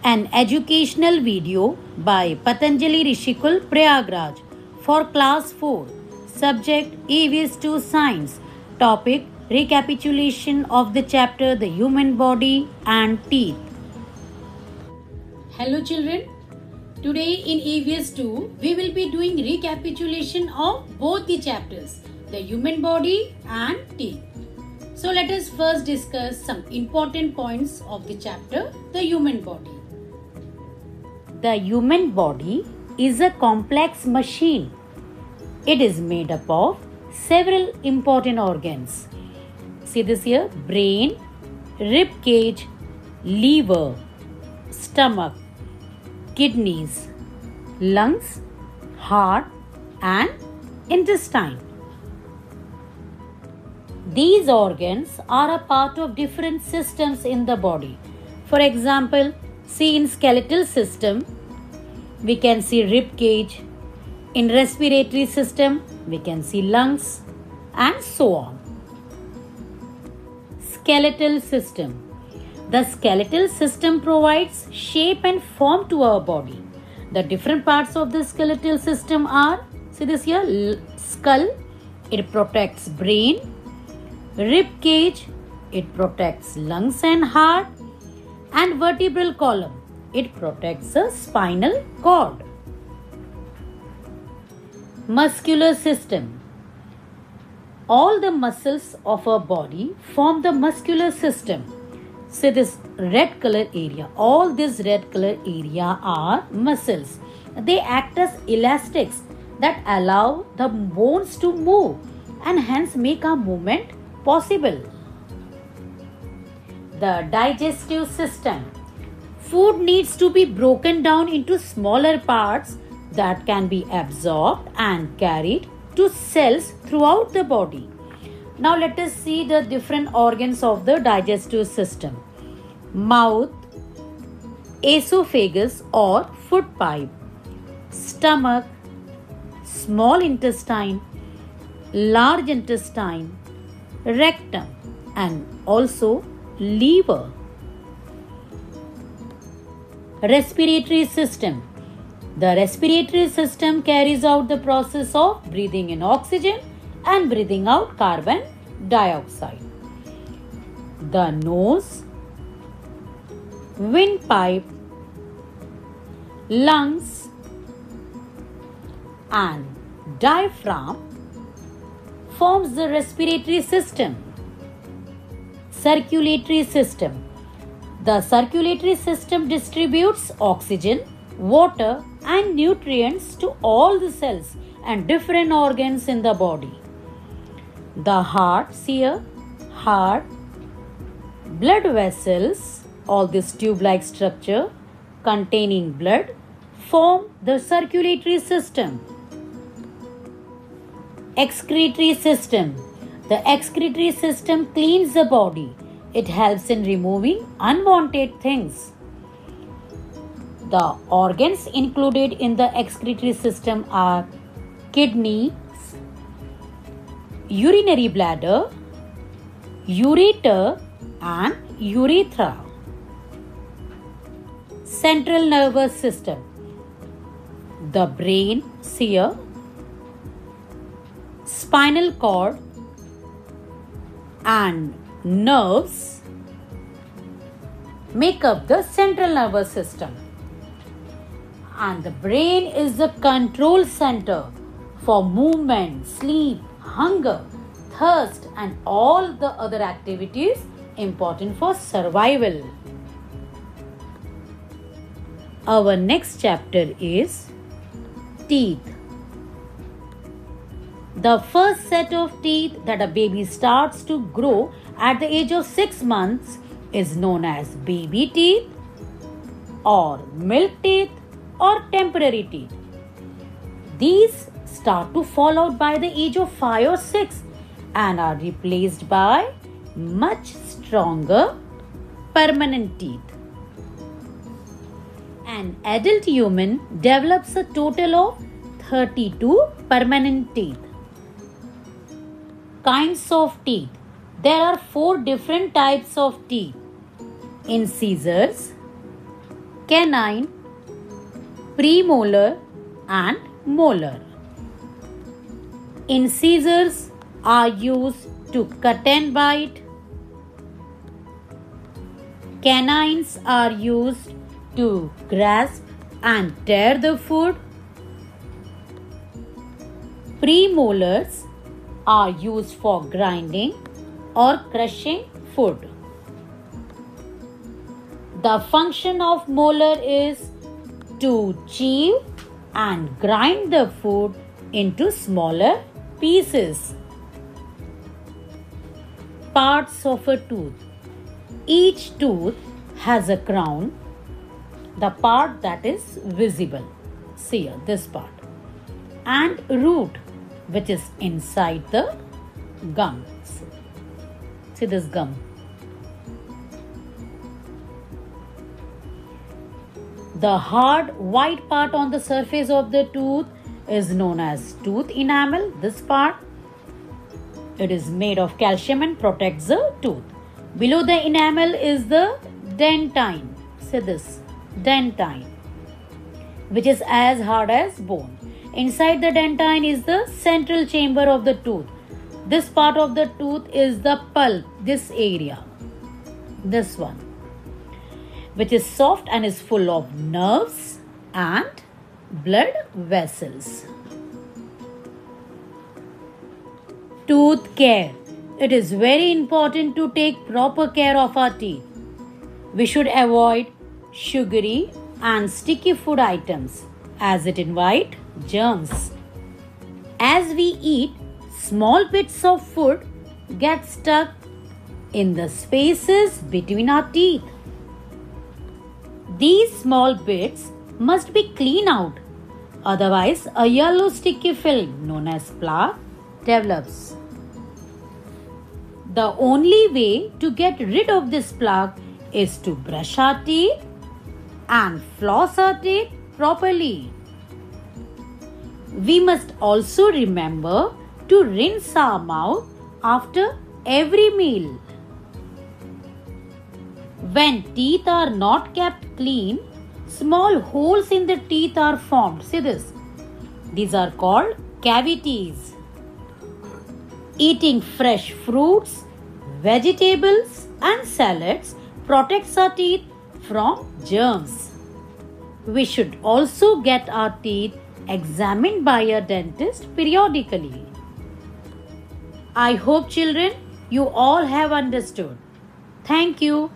An educational video by Patanjali Rishikul Prayagraj for class 4. Subject EVS 2 Science. Topic recapitulation of the chapter The Human Body and Teeth. Hello children. Today in EVS 2 we will be doing recapitulation of both the chapters The Human Body and Teeth. So let us first discuss some important points of the chapter The Human Body. The human body is a complex machine. It is made up of several important organs. See this here: brain, rib cage, liver, stomach, kidneys, lungs, heart and intestine. These organs are a part of different systems in the body. For example, see in skeletal system, we can see rib cage. In respiratory system, we can see lungs and so on. Skeletal system. The skeletal system provides shape and form to our body. The different parts of the skeletal system are, see this here, skull, it protects brain. Rib cage, it protects lungs and heart. And vertebral column, it protects the spinal cord. Muscular system. All the muscles of our body form the muscular system. See this red color area. All this red color area are muscles. They act as elastics that allow the bones to move and hence make a movement possible. The digestive system. Food needs to be broken down into smaller parts that can be absorbed and carried to cells throughout the body. Now let us see the different organs of the digestive system. Mouth, esophagus or food pipe, stomach, small intestine, large intestine, rectum and also liver. Respiratory system. The respiratory system carries out the process of breathing in oxygen and breathing out carbon dioxide. The nose, windpipe, lungs and diaphragm forms the respiratory system. Circulatory system. The circulatory system distributes oxygen, water and nutrients to all the cells and different organs in the body. The heart, see here, heart, blood vessels, all this tube-like structure containing blood form the circulatory system. Excretory system. The excretory system cleans the body. It helps in removing unwanted things. The organs included in the excretory system are kidneys, urinary bladder, ureter and urethra. Central nervous system. The brain, see here, spinal cord and nerves make up the central nervous system. And the brain is the control center for movement, sleep, hunger, thirst and all the other activities important for survival. Our next chapter is teeth. The first set of teeth that a baby starts to grow at the age of 6 months is known as baby teeth or milk teeth or temporary teeth. These start to fall out by the age of 5 or 6 and are replaced by much stronger permanent teeth. An adult human develops a total of 32 permanent teeth. Kinds of teeth. There are 4 different types of teeth. Incisors, canine, premolar and molar. Incisors are used to cut and bite. Canines are used to grasp and tear the food. Premolars are used for grinding or crushing food. The function of molar is to chew and grind the food into smaller pieces. Parts of a tooth. Each tooth has a crown, the part that is visible. See here, this part. And root, which is inside the gums. See this gum. The hard white part on the surface of the tooth is known as tooth enamel. This part, it is made of calcium and protects the tooth. Below the enamel is the dentine. See this, dentine, which is as hard as bone. Inside the dentine is the central chamber of the tooth. This part of the tooth is the pulp, this area, this one, which is soft and is full of nerves and blood vessels. Tooth care. It is very important to take proper care of our teeth. We should avoid sugary and sticky food items as it invite germs. As we eat, small bits of food get stuck in the spaces between our teeth. These small bits must be cleaned out, otherwise a yellow sticky film known as plaque develops. The only way to get rid of this plaque is to brush our teeth and floss our teeth properly. We must also remember to rinse our mouth after every meal. When teeth are not kept clean, small holes in the teeth are formed. See this. These are called cavities. Eating fresh fruits, vegetables and salads protects our teeth from germs. We should also get our teeth examined by a dentist periodically. I hope children, you all have understood. Thank you.